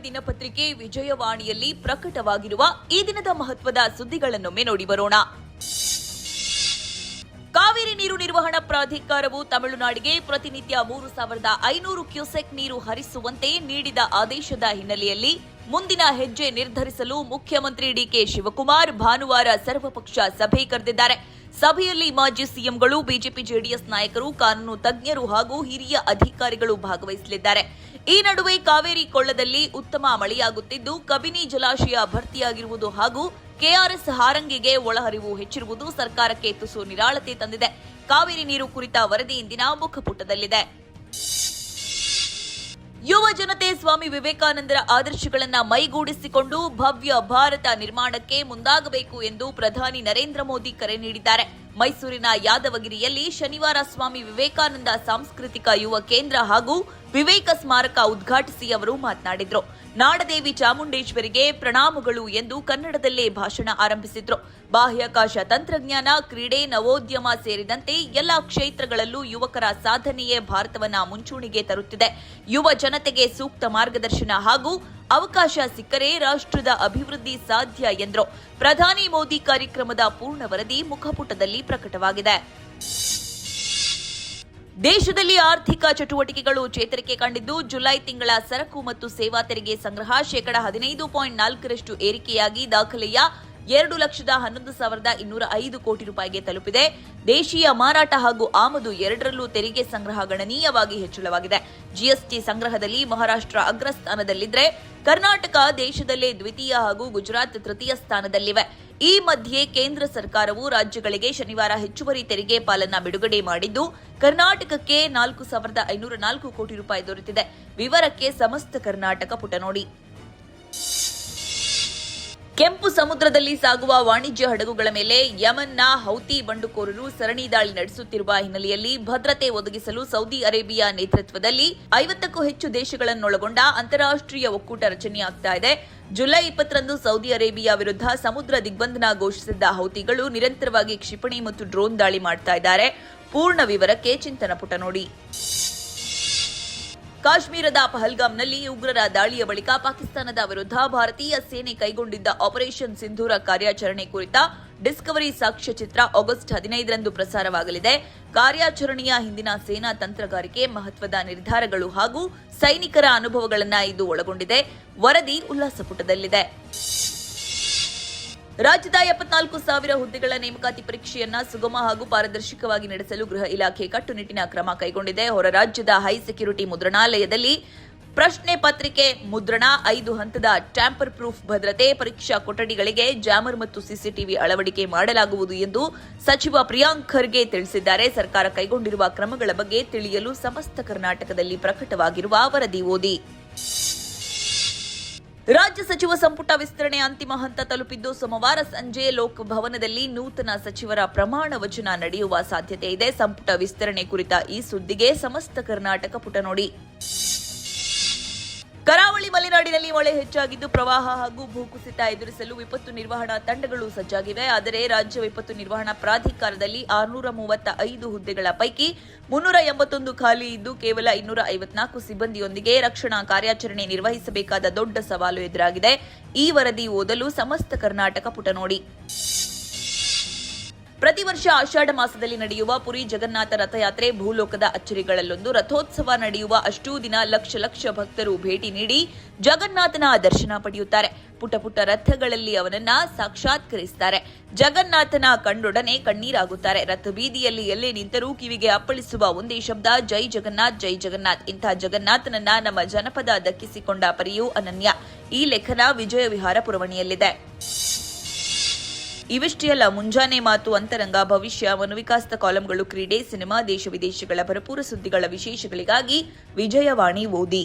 ದಿನಪತ್ರಿಕೆ ವಿಜಯವಾಣಿಯಲ್ಲಿ ಪ್ರಕಟವಾಗಿರುವ ಈ ದಿನದ ಮಹತ್ವದ ಸುದ್ದಿಗಳನ್ನೊಮ್ಮೆ ನೋಡಿ ಬರೋಣ. ಕಾವೇರಿ ನೀರು ನಿರ್ವಹಣಾ ಪ್ರಾಧಿಕಾರವು ತಮಿಳುನಾಡಿಗೆ ಪ್ರತಿನಿತ್ಯ 3,500 ಕ್ಯೂಸೆಕ್ ನೀರು ಹರಿಸುವಂತೆ ನೀಡಿದ ಆದೇಶದ ಹಿನ್ನೆಲೆಯಲ್ಲಿ ಮುಂದಿನ ಹೆಜ್ಜೆ ನಿರ್ಧರಿಸಲು ಮುಖ್ಯಮಂತ್ರಿ ಡಿಕೆ ಶಿವಕುಮಾರ್ ಭಾನುವಾರ ಸರ್ವಪಕ್ಷ ಸಭೆ ಕರೆದಿದ್ದಾರೆ. ಸಭೆಯಲ್ಲಿ ಮಾಜಿ ಸಿಎಂಗಳು, ಬಿಜೆಪಿ ಜೆಡಿಎಸ್ ನಾಯಕರು, ಕಾನೂನು ತಜ್ಞರು ಹಾಗೂ ಹಿರಿಯ ಅಧಿಕಾರಿಗಳು ಭಾಗವಹಿಸಲಿದ್ದಾರೆ. ಈ ನಡುವೆ ಕಾವೇರಿ ಕೊಳ್ಳದಲ್ಲಿ ಉತ್ತಮ ಮಳೆಯಾಗುತ್ತಿದ್ದು ಕಬಿನಿ ಜಲಾಶಯ ಭರ್ತಿಯಾಗಿರುವುದು ಹಾಗೂ ಕೆಆರ್ಎಸ್ ಹಾರಂಗಿಗೆ ಒಳಹರಿವು ಹೆಚ್ಚಿರುವುದು ಸರ್ಕಾರಕ್ಕೆ ತುಸು ನಿರಾಳತೆ ತಂದಿದೆ. ಕಾವೇರಿ ನೀರು ಕುರಿತ ವರದಿ ಇಂದಿನ ಮುಖಪುಟದಲ್ಲಿದೆ. ಯುವ ಜನತೆ ಸ್ವಾಮಿ ವಿವೇಕಾನಂದರ ಆದರ್ಶಗಳನ್ನು ಮೈಗೂಡಿಸಿಕೊಂಡು ಭವ್ಯ ಭಾರತ ನಿರ್ಮಾಣಕ್ಕೆ ಮುಂದಾಗಬೇಕು ಎಂದು ಪ್ರಧಾನಿ ನರೇಂದ್ರ ಮೋದಿ ಕರೆ ನೀಡಿದ್ದಾರೆ. ಮೈಸೂರಿನ ಯಾದವಗಿರಿಯಲ್ಲಿ ಶನಿವಾರ ಸ್ವಾಮಿ ವಿವೇಕಾನಂದ ಸಾಂಸ್ಕೃತಿಕ ಯುವ ಕೇಂದ್ರ ಹಾಗೂ ವಿವೇಕ ಸ್ಮಾರಕ ಉದ್ಘಾಟಿಸಿ ಅವರು ಮಾತನಾಡಿದರು. ನಾಡದೇವಿ ಚಾಮುಂಡೇಶ್ವರಿಗೆ ಪ್ರಣಾಮಗಳು ಎಂದು ಕನ್ನಡದಲ್ಲೇ ಭಾಷಣ ಆರಂಭಿಸಿದ್ರು. ಬಾಹ್ಯಾಕಾಶ ತಂತ್ರಜ್ಞಾನ, ಕ್ರೀಡೆ, ನವೋದ್ಯಮ ಸೇರಿದಂತೆ ಎಲ್ಲಾ ಕ್ಷೇತ್ರಗಳಲ್ಲೂ ಯುವಕರ ಸಾಧನೆಯೇ ಭಾರತವನ್ನ ಮುಂಚೂಣಿಗೆ ತರುತ್ತಿದೆ. ಯುವ ಜನತೆಗೆ ಸೂಕ್ತ ಮಾರ್ಗದರ್ಶನ ಹಾಗೂ ಅವಕಾಶ ಸಿಕ್ಕರೆ ರಾಷ್ಟ್ರದ ಅಭಿವೃದ್ಧಿ ಸಾಧ್ಯ ಎಂದರು. ಪ್ರಧಾನಿ ಮೋದಿ ಕಾರ್ಯಕ್ರಮದ ಪೂರ್ಣ ವರದಿ ಮುಖಪುಟದಲ್ಲಿ ಪ್ರಕಟವಾಗಿದೆ. ದೇಶದಲ್ಲಿ ಆರ್ಥಿಕ ಚಟುವಟಿಕೆಗಳು ಚೇತರಿಕೆ ಕಂಡಿದ್ದು ಜುಲೈ ತಿಂಗಳ ಸರಕು ಮತ್ತು ಸೇವಾ ತೆರಿಗೆ ಸಂಗ್ರಹ 15.4% ಏರಿಕೆಯಾಗಿ ದಾಖಲೆಯ 2,11,205 ಕೋಟಿ ರೂಪಾಯಿಗೆ ತಲುಪಿದೆ. ದೇಶೀಯ ಮಾರಾಟ ಹಾಗೂ ಆಮದು ಎರಡರಲ್ಲೂ ತೆರಿಗೆ ಸಂಗ್ರಹ ಗಣನೀಯವಾಗಿ ಹೆಚ್ಚಳವಾಗಿದೆ. ಜಿಎಸ್ಟಿ ಸಂಗ್ರಹದಲ್ಲಿ ಮಹಾರಾಷ್ಟ್ರ ಅಗ್ರಸ್ಥಾನದಲ್ಲಿದ್ದರೆ ಕರ್ನಾಟಕ ದೇಶದಲ್ಲೇ ದ್ವಿತೀಯ ಹಾಗೂ ಗುಜರಾತ್ ತೃತೀಯ ಸ್ಥಾನದಲ್ಲಿವೆ. ಈ ಮಧ್ಯೆ ಕೇಂದ್ರ ಸರ್ಕಾರವು ರಾಜ್ಯಗಳಿಗೆ ಶನಿವಾರ ಹೆಚ್ಚುವರಿ ತೆರಿಗೆ ಪಾಲನ್ನ ಬಿಡುಗಡೆ ಮಾಡಿದ್ದು ಕರ್ನಾಟಕಕ್ಕೆ 4,504 ಕೋಟಿ ರೂಪಾಯಿ ದೊರೆತಿದೆ. ವಿವರಕ್ಕೆ ಸಮಸ್ತ ಕರ್ನಾಟಕ ಪುಟ ನೋಡಿ. ಕೆಂಪು ಸಮುದ್ರದಲ್ಲಿ ಸಾಗುವ ವಾಣಿಜ್ಯ ಹಡಗುಗಳ ಮೇಲೆ ಯಮನ್ನ ಹೌತಿ ಬಂಡುಕೋರರು ಸರಣಿ ದಾಳಿ ನಡೆಸುತ್ತಿರುವ ಹಿನ್ನೆಲೆಯಲ್ಲಿ ಭದ್ರತೆ ಒದಗಿಸಲು ಸೌದಿ ಅರೇಬಿಯಾ ನೇತೃತ್ವದಲ್ಲಿ 50ಕ್ಕೂ ಹೆಚ್ಚು ದೇಶಗಳನ್ನೊಳಗೊಂಡ ಅಂತಾರಾಷ್ಟ್ರೀಯ ಒಕ್ಕೂಟ ರಚನೆಯಾಗ್ತಾ ಇದೆ. ಜುಲೈ 20ರಂದು ಸೌದಿ ಅರೇಬಿಯಾ ವಿರುದ್ಧ ಸಮುದ್ರ ದಿಗ್ಬಂಧನ ಘೋಷಿಸಿದ್ದ ಹೌತಿಗಳು ನಿರಂತರವಾಗಿ ಕ್ಷಿಪಣಿ ಮತ್ತು ಡ್ರೋನ್ ದಾಳಿ ಮಾಡ್ತಾ ಇದ್ದಾರೆ. ಪೂರ್ಣ ವಿವರಕ್ಕೆ ಚಿಂತನ ಪುಟ ನೋಡಿ. ಕಾಶ್ಮೀರದ ಪಹಲ್ಗಾಮ್ನಲ್ಲಿ ಉಗ್ರರ ದಾಳಿಯ ಬಳಿಕ ಪಾಕಿಸ್ತಾನದ ವಿರುದ್ಧ ಭಾರತೀಯ ಸೇನೆ ಕೈಗೊಂಡಿದ್ದ ಆಪರೇಷನ್ ಸಿಂಧೂರ ಕಾರ್ಯಾಚರಣೆ ಕುರಿತ ಡಿಸ್ಕವರಿ ಸಾಕ್ಷ್ಯಚಿತ್ರ ಆಗಸ್ಟ್ 15ರಂದು ಪ್ರಸಾರವಾಗಲಿದೆ. ಕಾರ್ಯಾಚರಣೆಯ ಹಿಂದಿನ ಸೇನಾ ತಂತ್ರಗಾರಿಕೆ, ಮಹತ್ವದ ನಿರ್ಧಾರಗಳು ಹಾಗೂ ಸೈನಿಕರ ಅನುಭವಗಳನ್ನು ಇದು ಒಳಗೊಂಡಿದೆ. ವರದಿ ಉಲ್ಲಾಸ ಪುಟದಲ್ಲಿದೆ. ರಾಜ್ಯದ 74,000 ಹುದ್ದೆಗಳ ನೇಮಕಾತಿ ಪರೀಕ್ಷೆಯನ್ನ ಸುಗಮ ಹಾಗೂ ಪಾರದರ್ಶಕವಾಗಿ ನಡೆಸಲು ಗೃಹ ಇಲಾಖೆ ಕಟ್ಟುನಿಟ್ಟಿನ ಕ್ರಮ ಕೈಗೊಂಡಿದೆ. ಹೊರ ರಾಜ್ಯದ ಹೈ ಸೆಕ್ಯೂರಿಟಿ ಮುದ್ರಣಾಲಯದಲ್ಲಿ ಪ್ರಶ್ನೆ ಪತ್ರಿಕೆ ಮುದ್ರಣ, 5 ಹಂತದ ಟ್ಯಾಂಪರ್ ಪ್ರೂಫ್ ಭದ್ರತೆ, ಪರೀಕ್ಷಾ ಕೊಠಡಿಗಳಿಗೆ ಜಾಮರ್ ಮತ್ತು ಸಿಸಿಟಿವಿ ಅಳವಡಿಕೆ ಮಾಡಲಾಗುವುದು ಎಂದು ಸಚಿವ ಪ್ರಿಯಾಂಕ್ ಖರ್ಗೆ ತಿಳಿಸಿದ್ದಾರೆ. ಸರ್ಕಾರ ಕೈಗೊಂಡಿರುವ ಕ್ರಮಗಳ ಬಗ್ಗೆ ತಿಳಿಯಲು ಸಮಸ್ತ ಕರ್ನಾಟಕದಲ್ಲಿ ಪ್ರಕಟವಾಗಿರುವ ವರದಿ ಓದಿ. ರಾಜ್ಯ ಸಚಿವ ಸಂಪುಟ ವಿಸ್ತರಣೆ ಅಂತಿಮ ಹಂತ ತಲುಪಿದ್ದು ಸೋಮವಾರ ಸಂಜೆ ಲೋಕಭವನದಲ್ಲಿ ನೂತನ ಸಚಿವರ ಪ್ರಮಾಣ ವಚನ ನಡೆಯುವ ಸಾಧ್ಯತೆ ಇದೆ. ಸಂಪುಟ ವಿಸ್ತರಣೆ ಕುರಿತ ಈ ಸುದ್ದಿಗೆ ಸಮಸ್ತ ಕರ್ನಾಟಕ ಪುಟ ನೋಡಿ. ಕರಾವಳಿ ಮಲೆನಾಡಿನಲ್ಲಿ ಮಳೆ ಹೆಚ್ಚಾಗಿದ್ದು ಪ್ರವಾಹ ಹಾಗೂ ಭೂಕುಸಿತ ಎದುರಿಸಲು ವಿಪತ್ತು ನಿರ್ವಹಣಾ ತಂಡಗಳು ಸಜ್ಜಾಗಿವೆ. ಆದರೆ ರಾಜ್ಯ ವಿಪತ್ತು ನಿರ್ವಹಣಾ ಪ್ರಾಧಿಕಾರದಲ್ಲಿ 635 ಹುದ್ದೆಗಳ ಪೈಕಿ 381 ಖಾಲಿ ಇದ್ದು ಕೇವಲ 254 ಸಿಬ್ಬಂದಿಯೊಂದಿಗೆ ರಕ್ಷಣಾ ಕಾರ್ಯಾಚರಣೆ ನಿರ್ವಹಿಸಬೇಕಾದ ದೊಡ್ಡ ಸವಾಲು ಎದುರಾಗಿದೆ. ಈ ವರದಿ ಓದಲು ಸಮಸ್ತ ಕರ್ನಾಟಕ ಪುಟ ನೋಡಿ. ಪ್ರತಿ ವರ್ಷ ಆಷಾಢ ಮಾಸದಲ್ಲಿ ನಡೆಯುವ ಪುರಿ ಜಗನ್ನಾಥ ರಥಯಾತ್ರೆ ಭೂಲೋಕದ ಅಚ್ಚರಿಗಳಲ್ಲೊಂದು. ರಥೋತ್ಸವ ನಡೆಯುವ ಅಷ್ಟೂ ದಿನ ಲಕ್ಷ ಲಕ್ಷ ಭಕ್ತರು ಭೇಟಿ ನೀಡಿ ಜಗನ್ನಾಥನ ದರ್ಶನ ಪಡೆಯುತ್ತಾರೆ. ಪುಟ್ಟ ಪುಟ್ಟ ರಥಗಳಲ್ಲಿ ಅವನನ್ನ ಸಾಕ್ಷಾತ್ಕರಿಸುತ್ತಾರೆ. ಜಗನ್ನಾಥನ ಕಂಡೊಡನೆ ಕಣ್ಣೀರಾಗುತ್ತಾರೆ. ರಥ ಬೀದಿಯಲ್ಲಿ ಎಲ್ಲೇ ನಿಂತರೂ ಕಿವಿಗೆ ಅಪ್ಪಳಿಸುವ ಒಂದೇ ಶಬ್ದ, ಜೈ ಜಗನ್ನಾಥ್, ಜೈ ಜಗನ್ನಾಥ್. ಇಂಥ ಜಗನ್ನಾಥನನ್ನ ನಮ್ಮ ಜನಪದ ದಕ್ಕಿಸಿಕೊಂಡ ಪರಿಯೂ ಅನನ್ಯ. ಈ ಲೇಖನ ವಿಜಯ ವಿಹಾರ ಪುರವಣಿಯಲ್ಲಿದೆ. ಇವಿಷ್ಟೇ ಅಲ್ಲ, ಮುಂಜಾನೆ ಮಾತು, ಅಂತರಂಗ, ಭವಿಷ್ಯ, ಮನೋವಿಕಾಸದ ಕಾಲಂಗಳು, ಕ್ರೀಡೆ, ಸಿನಿಮಾ, ದೇಶ ವಿದೇಶಗಳ ಭರಪೂರ ಸುದ್ದಿಗಳ ವಿಶೇಷಗಳಿಗಾಗಿ ವಿಜಯವಾಣಿ ಓದಿ.